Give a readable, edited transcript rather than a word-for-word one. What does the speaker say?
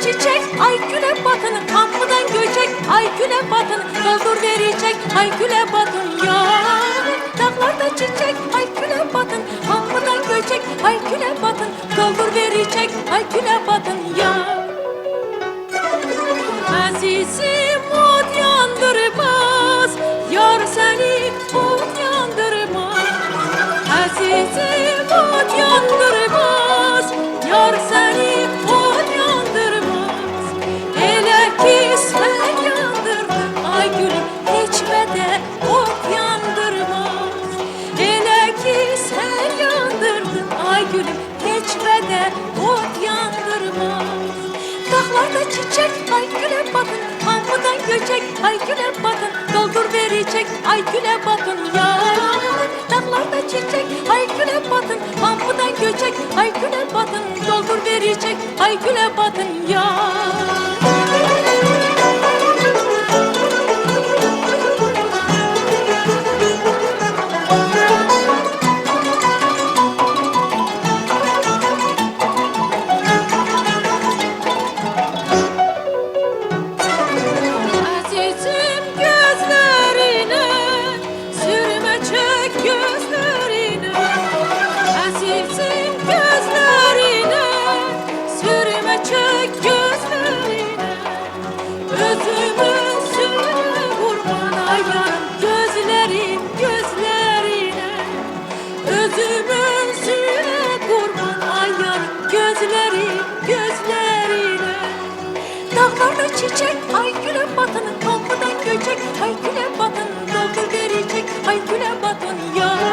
çiçek, ay güle batın, hamıdan göçek, ay güle batın, doldur verecek, ay güle batın ya. Dağlarda çiçek, ay güle batın, hamıdan göçek, ay güle batın, doldur verecek, ay güle batın ya. Azizim ot yandırmaz, yar seni ot yandırmaz. Azizim ot yandırmaz, yar seni ot yandırmaz. Ele ki sen yandırdın, ay gülüm hiçbede ot yandırmaz. Ele ki sen yandırdın, ay gülüm hiçbede ot yandırmaz. Dağlarda çiçek, ay güle batın, hamıdan göçek, ay güle batın, doldur verecek, ay güle batın ya. Dağlarda çiçek, ay güle batın, hamıdan göçek, ay güle batın, doldur verecek, ay güle batın ya. Dağlarda çiçek, ay güle batın, hamıdan göçek, ay güle batın, doldur verecek, ay güle batın ya.